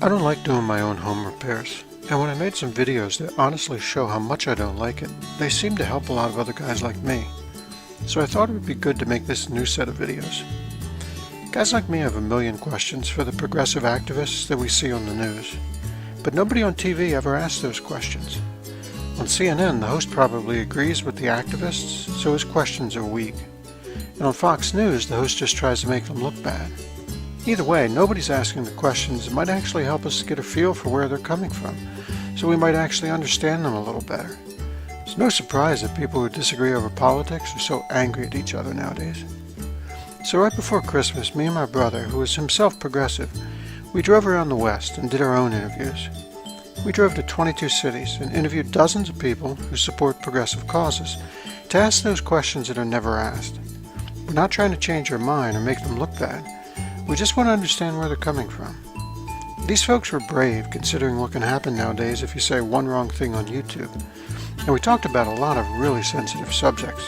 I don't like doing my own home repairs, and when I made some videos that honestly show how much I don't like it, they seem to help a lot of other guys like me. So I thought it would be good to make this new set of videos. Guys like me have a million questions for the progressive activists that we see on the news, but nobody on TV ever asks those questions. On CNN, the host probably agrees with the activists, so his questions are weak. And on Fox News, the host just tries to make them look bad. Either way, nobody's asking the questions that might actually help us get a feel for where they're coming from, so we might actually understand them a little better. It's no surprise that people who disagree over politics are so angry at each other nowadays. So right before Christmas, me and my brother, who is himself progressive, we drove around the West and did our own interviews. We drove to 22 cities and interviewed dozens of people who support progressive causes to ask those questions that are never asked. We're not trying to change their mind or make them look bad. We just want to understand where they're coming from. These folks were brave, considering what can happen nowadays if you say one wrong thing on YouTube. And we talked about a lot of really sensitive subjects.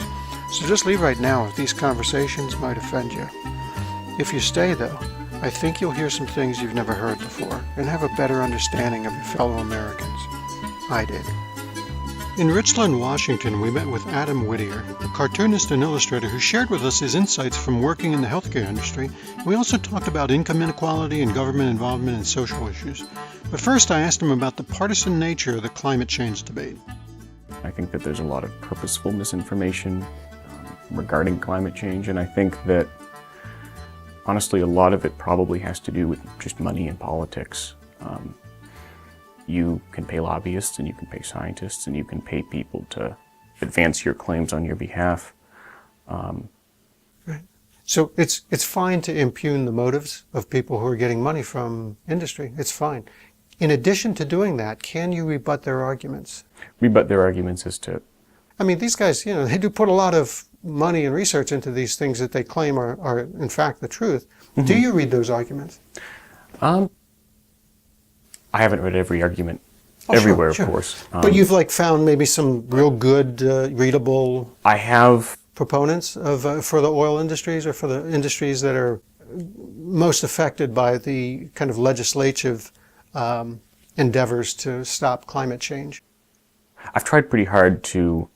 So just leave right now if these conversations might offend you. If you stay though, I think you'll hear some things you've never heard before and have a better understanding of your fellow Americans. I did. In Richland, Washington, we met with Adam Whittier, a cartoonist and illustrator who shared with us his insights from working in the healthcare industry. We also talked about income inequality and government involvement in social issues. But first I asked him about the partisan nature of the climate change debate. I think that there's a lot of purposeful misinformation regarding climate change, and I think that honestly a lot of it probably has to do with just money and politics. You can pay lobbyists and you can pay scientists and you can pay people to advance your claims on your behalf. Right. So it's fine to impugn the motives of people who are getting money from industry. It's fine. In addition to doing that, can you rebut their arguments? Rebut their arguments as to... I mean, these guys, they do put a lot of money and research into these things that they claim are in fact the truth. Mm-hmm. Do you read those arguments? I haven't read every argument everywhere, sure. Of course. But you've found maybe some real good, readable... I have... proponents of for the oil industries or for the industries that are most affected by the kind of legislative endeavors to stop climate change. I've tried pretty hard to,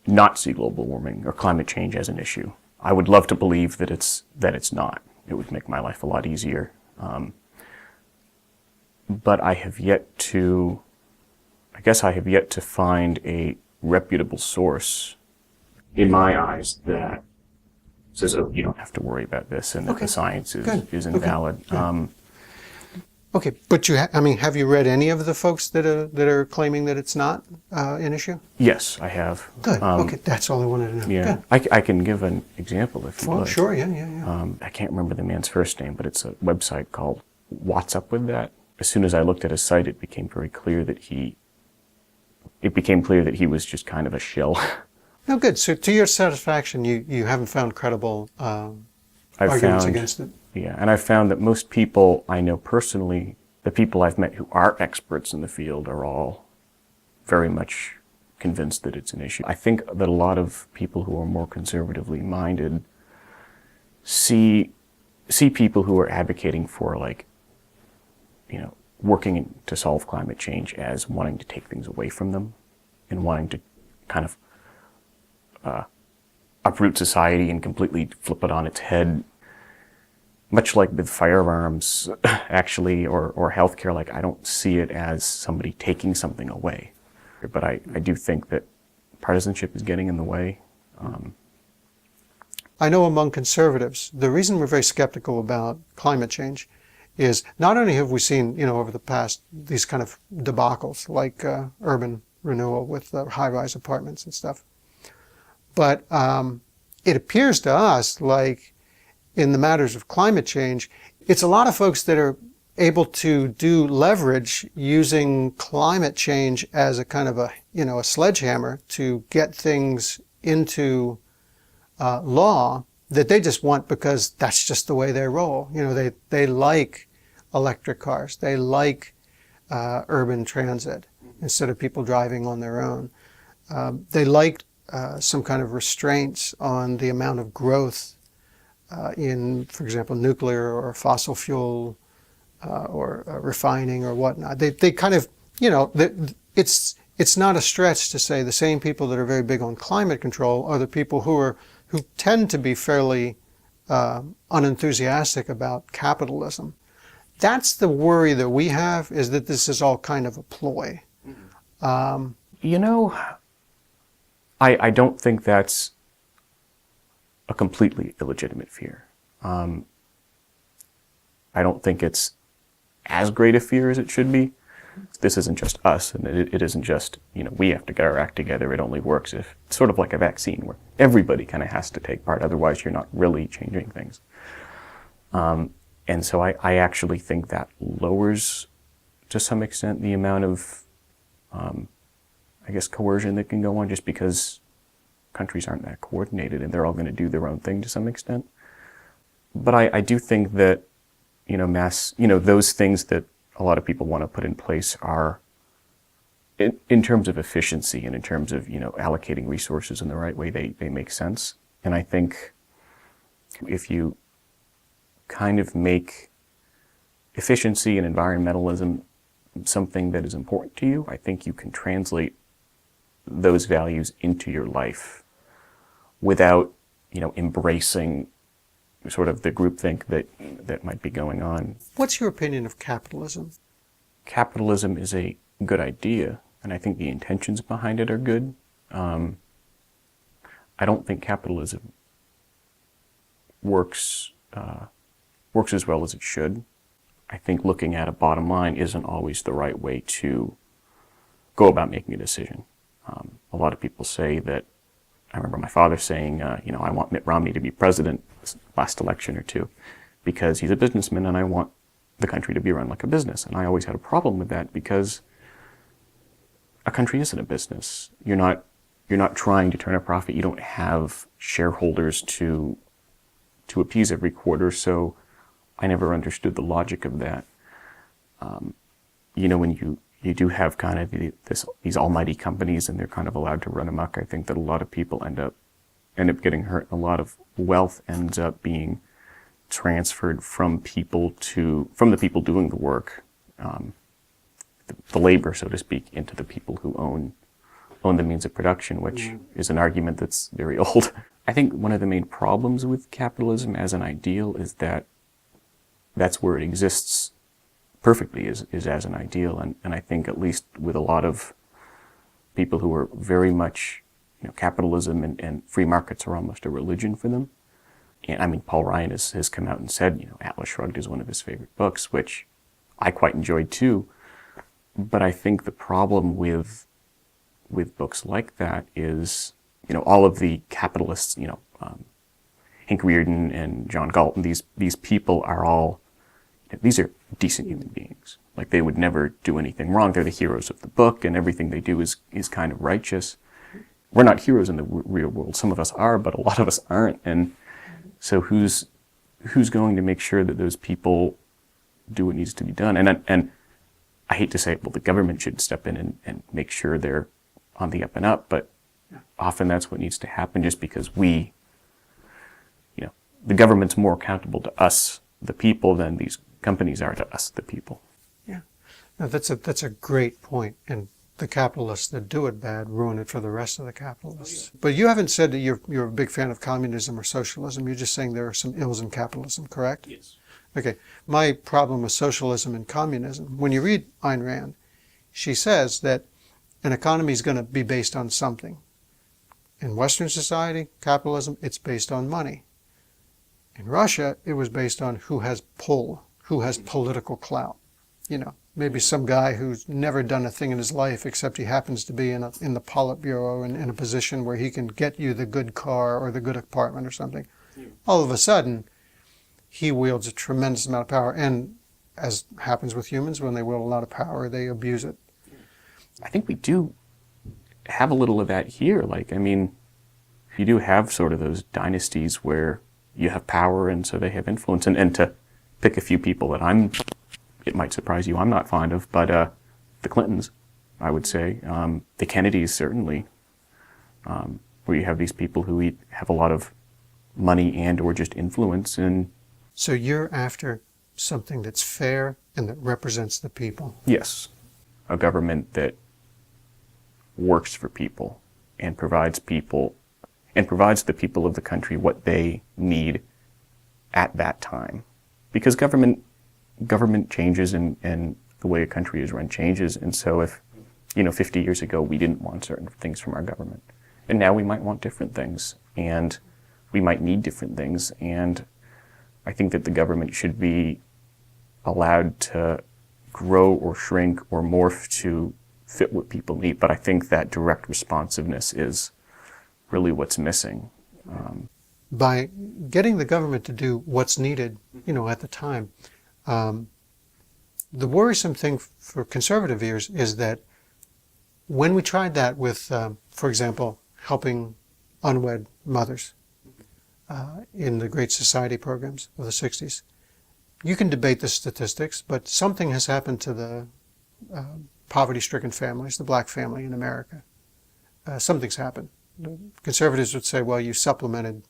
not see global warming or climate change as an issue. I would love to believe that it's not. It would make my life a lot easier. But I have yet to find a reputable source in my eyes that says, oh, you don't have to worry about this and that the science is invalid. Okay, but have you read any of the folks that are claiming that it's not an issue? Yes, I have. Good. Okay, that's all I wanted to know. Yeah, I can give an example if you like. Sure, yeah. I can't remember the man's first name, but it's a website called What's Up With That. As soon as I looked at his site, it became very clear that he was just kind of a shill. No, good. So to your satisfaction, you haven't found credible arguments against it? Yeah, and I've found that most people I know personally, the people I've met who are experts in the field, are all very much convinced that it's an issue. I think that a lot of people who are more conservatively minded see people who are advocating for working to solve climate change as wanting to take things away from them and wanting to kind of uproot society and completely flip it on its head. Much like with firearms, actually, or healthcare, I don't see it as somebody taking something away. But I do think that partisanship is getting in the way. I know among conservatives, the reason we're very skeptical about climate change is not only have we seen, over the past, these kind of debacles like urban renewal with high-rise apartments and stuff, but it appears to us like in the matters of climate change, it's a lot of folks that are able to do leverage using climate change as a kind of a sledgehammer to get things into law that they just want because that's just the way they roll. They like electric cars. They like urban transit instead of people driving on their own. They like some kind of restraints on the amount of growth in, for example, nuclear or fossil fuel or refining or whatnot. They kind of, it's not a stretch to say the same people that are very big on climate control are the people who tend to be fairly unenthusiastic about capitalism. That's the worry that we have, is that this is all kind of a ploy. I don't think that's a completely illegitimate fear. I don't think it's as great a fear as it should be. This isn't just us, and it isn't just, we have to get our act together. It only works if, it's sort of like a vaccine where everybody kind of has to take part, otherwise you're not really changing things. And so I actually think that lowers, to some extent, the amount of, coercion that can go on, just because countries aren't that coordinated and they're all going to do their own thing to some extent. But I do think that, those things that a lot of people want to put in place are, in terms of efficiency and in terms of, allocating resources in the right way, they make sense. And I think if you kind of make efficiency and environmentalism something that is important to you, I think you can translate those values into your life without, embracing sort of the groupthink that might be going on. What's your opinion of capitalism? Capitalism is a good idea, and I think the intentions behind it are good. I don't think capitalism works as well as it should. I think looking at a bottom line isn't always the right way to go about making a decision. A lot of people say that, I remember my father saying, I want Mitt Romney to be president this last election or two because he's a businessman and I want the country to be run like a business. And I always had a problem with that because a country isn't a business. You're not trying to turn a profit. You don't have shareholders to appease every quarter. So I never understood the logic of that. When you do have kind of these almighty companies and they're kind of allowed to run amok, I think that a lot of people end up getting hurt. A lot of wealth ends up being transferred from the people doing the work, the labor, so to speak, into the people who own the means of production, which is an argument that's very old. I think one of the main problems with capitalism as an ideal is that that's where it exists perfectly, is as an ideal. And I think, at least with a lot of people who are very much, capitalism and free markets are almost a religion for them. And I mean, Paul Ryan has come out and said, Atlas Shrugged is one of his favorite books, which I quite enjoyed too. But I think the problem with books like that is, all of the capitalists, Hank Rearden and John Galton, these people are all, these are decent human beings. Like, they would never do anything wrong. They're the heroes of the book, and everything they do is kind of righteous. We're not heroes in the real world. Some of us are, but a lot of us aren't. And so who's going to make sure that those people do what needs to be done? And I hate to say, well, the government should step in and make sure they're on the up and up, but often that's what needs to happen, just because the government's more accountable to us, the people, than these companies are to us, the people. Yeah, no, that's a great point. And the capitalists that do it bad ruin it for the rest of the capitalists. But you haven't said that you're a big fan of communism or socialism. You're just saying there are some ills in capitalism, correct? Yes. Okay. My problem with socialism and communism, when you read Ayn Rand, she says that an economy is going to be based on something. In Western society, capitalism, it's based on money. In Russia, it was based on who has pull, who has political clout. Maybe some guy who's never done a thing in his life except he happens to be in the Politburo and in a position where he can get you the good car or the good apartment or something. Yeah. All of a sudden, he wields a tremendous amount of power. And as happens with humans, when they wield a lot of power, they abuse it. I think we do have a little of that here. You do have sort of those dynasties where you have power and so they have influence. And to pick a few people that it might surprise you, I'm not fond of, but the Clintons, I would say. The Kennedys, certainly, where you have these people who have a lot of money and or just influence. And So you're after something that's fair and that represents the people. yes, a government that works for people and provides the people of the country what they need at that time. Because government changes and the way a country is run changes. And so if, 50 years ago we didn't want certain things from our government, and now we might want different things, and we might need different things. And I think that the government should be allowed to grow or shrink or morph to fit what people need. But I think that direct responsiveness is really what's missing. By getting the government to do what's needed, at the time, the worrisome thing for conservative ears is that when we tried that with, for example, helping unwed mothers in the Great Society programs of the 60s, you can debate the statistics, but something has happened to the poverty-stricken families, the black family in America. Something's happened. The conservatives would say, well, you supplemented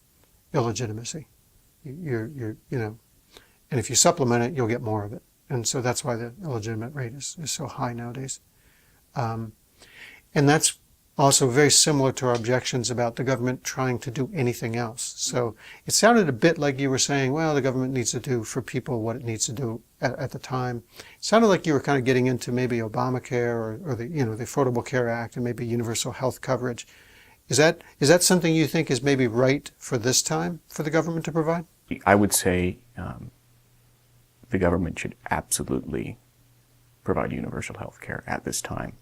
illegitimacy. And if you supplement it, you'll get more of it. And so that's why the illegitimate rate is so high nowadays. And that's also very similar to our objections about the government trying to do anything else. So it sounded a bit like you were saying, well, the government needs to do for people what it needs to do at the time. It sounded like you were kind of getting into maybe Obamacare or the Affordable Care Act and maybe universal health coverage. Is that something you think is maybe right for this time for the government to provide? I would say the government should absolutely provide universal health care at this time.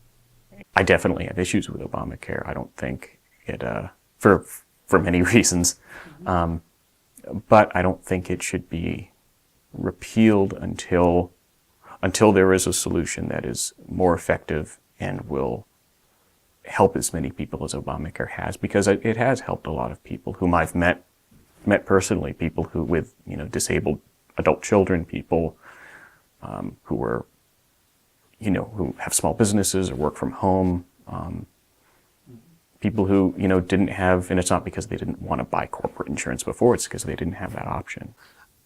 I definitely have issues with Obamacare. I don't think it, for many reasons, but I don't think it should be repealed until there is a solution that is more effective and will help as many people as Obamacare has, because it has helped a lot of people whom I've met personally, people who with disabled adult children, people who were who have small businesses or work from home, people who didn't have, and it's not because they didn't want to buy corporate insurance before, it's because they didn't have that option.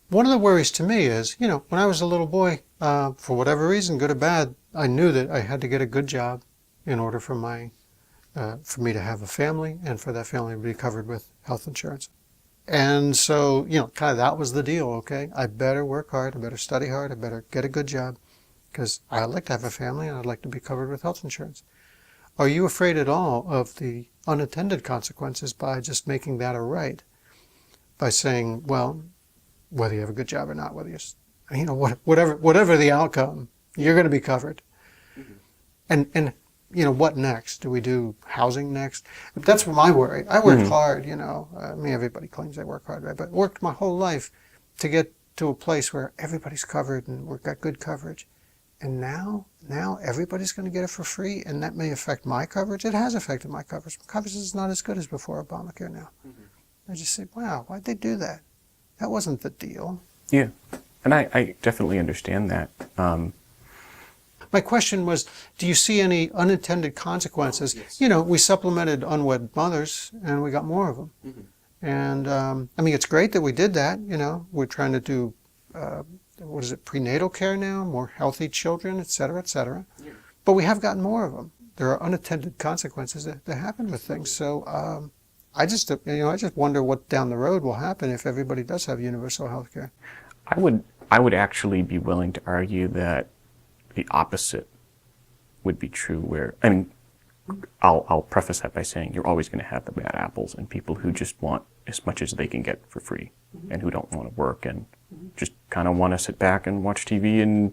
One of the worries to me is, when I was a little boy, for whatever reason, good or bad, I knew that I had to get a good job in order for me to have a family and for that family to be covered with health insurance. And so, kind of that was the deal, okay? I better work hard, I better study hard, I better get a good job, because I'd like to have a family and I'd like to be covered with health insurance. Are you afraid at all of the unintended consequences by just making that a right? By saying, well, whether you have a good job or not, whether you're, whatever the outcome, you're going to be covered. Mm-hmm. And what next? Do we do housing next? That's my worry. I worked hard, everybody claims they work hard, right? But worked my whole life to get to a place where everybody's covered and we've got good coverage. And now everybody's going to get it for free, and that may affect my coverage. It has affected my coverage. My coverage is not as good as before Obamacare now. Mm-hmm. I just say, wow, why'd they do that? That wasn't the deal. Yeah, and I definitely understand that. My question was, do you see any unintended consequences? Yes. We supplemented unwed mothers, and we got more of them. Mm-hmm. And, it's great that we did that. We're trying to do, prenatal care now, more healthy children, et cetera, et cetera. Yeah. But we have gotten more of them. There are unintended consequences that happen with things. So I just wonder what down the road will happen if everybody does have universal health care. I would actually be willing to argue that the opposite would be true, where, I'll preface that by saying you're always going to have the bad apples and people who just want as much as they can get for free, mm-hmm. and who don't want to work and mm-hmm. just kind of want to sit back and watch TV and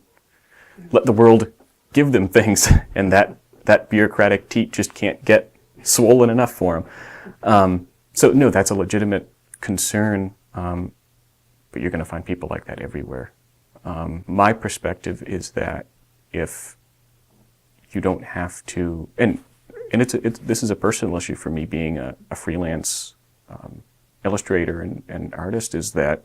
let the world give them things, and that bureaucratic teat just can't get swollen enough for them. So no, that's a legitimate concern, but you're going to find people like that everywhere. My perspective is that if you don't have to, and this is a personal issue for me, being a freelance illustrator and artist, is that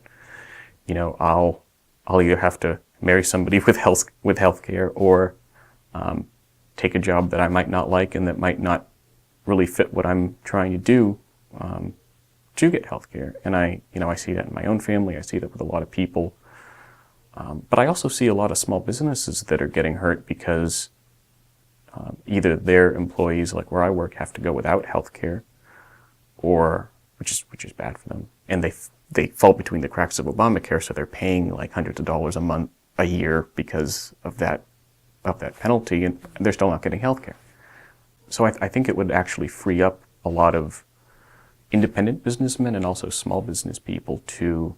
I'll either have to marry somebody with health care or take a job that I might not like and that might not really fit what I'm trying to do, do get health care. And I see that in my own family. I see that with a lot of people. But I also see a lot of small businesses that are getting hurt because either their employees, like where I work, have to go without health care, or which is bad for them, and they fall between the cracks of Obamacare, so they're paying like hundreds of dollars a year because of that penalty, and they're still not getting health care. So I think it would actually free up a lot of independent businessmen and also small business people to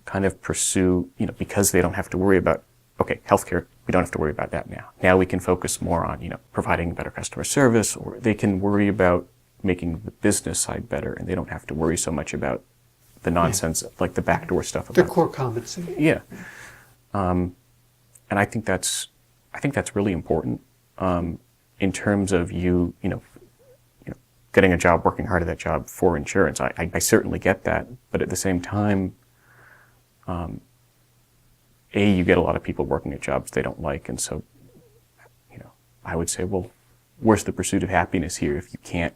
kind of pursue, because they don't have to worry about, okay, healthcare, we don't have to worry about that now. Now we can focus more on, providing better customer service, or they can worry about making the business side better, and they don't have to worry so much about the nonsense, like the backdoor stuff. The core competency. Yeah. And I think that's really important in terms of you getting a job, working hard at that job for insurance. I certainly get that, but at the same time, you get a lot of people working at jobs they don't like, and so, I would say, well, where's the pursuit of happiness here if you can't,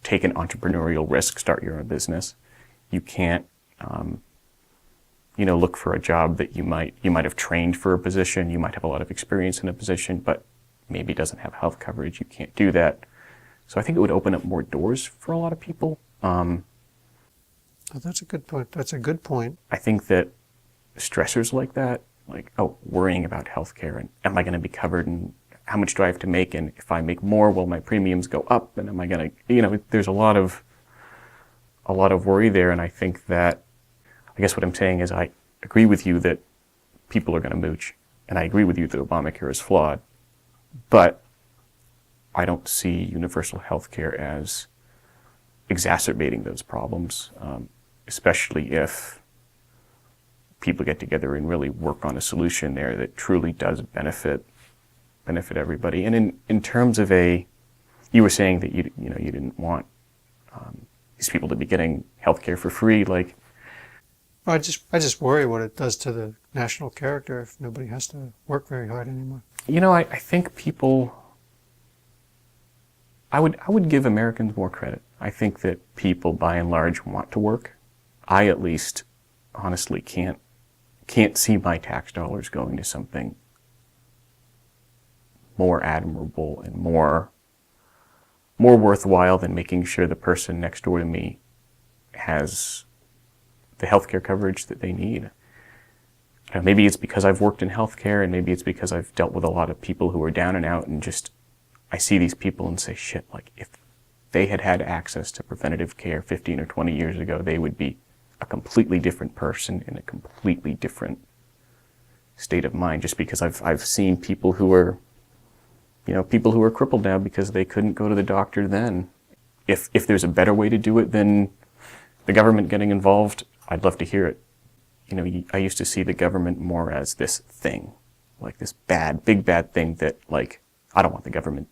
take an entrepreneurial risk, start your own business. You can't, look for a job that you might have trained for a position, you might have a lot of experience in a position, but maybe doesn't have health coverage. You can't do that. So I think it would open up more doors for a lot of people. Oh, that's a good point. That's a good point. I think that stressors like that, like, worrying about healthcare and am I going to be covered and how much do I have to make, and if I make more, will my premiums go up, and am I going to, there's a lot of worry there. And I think that, I guess what I'm saying is I agree with you that people are going to mooch, and I agree with you that Obamacare is flawed, but I don't see universal health care as exacerbating those problems, especially if people get together and really work on a solution there that truly does benefit everybody. And in terms of you were saying that you didn't want these people to be getting health care for free, like. I just worry what it does to the national character if nobody has to work very hard anymore. I think people, I would give Americans more credit. I think that people, by and large, want to work. I, at least, honestly can't see my tax dollars going to something more admirable and more worthwhile than making sure the person next door to me has the healthcare coverage that they need. Maybe it's because I've worked in healthcare, and maybe it's because I've dealt with a lot of people who are down and out, and just I see these people and say, shit, like if they had access to preventative care 15 or 20 years ago, they would be a completely different person in a completely different state of mind, just because I've seen people who are crippled now because they couldn't go to the doctor then. If there's a better way to do it than the government getting involved, I'd love to hear it. I used to see the government more as this thing, like this big bad thing that, like, I don't want the government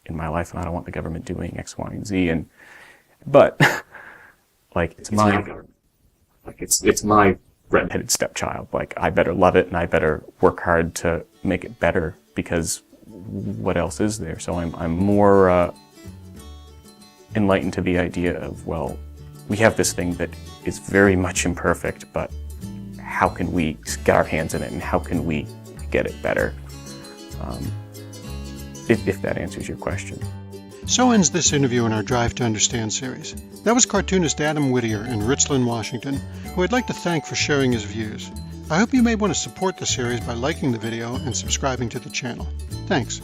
in my life, and I don't want the government doing X, Y, and Z. But like it's my red-headed stepchild. Like, I better love it, and I better work hard to make it better, because what else is there? So I'm more enlightened to the idea of, well, we have this thing that is very much imperfect, but how can we get our hands in it, and how can we get it better? If that answers your question. So ends this interview in our Drive to Understand series. That was cartoonist Adam Whittier in Richland, Washington, who I'd like to thank for sharing his views. I hope you may want to support the series by liking the video and subscribing to the channel. Thanks.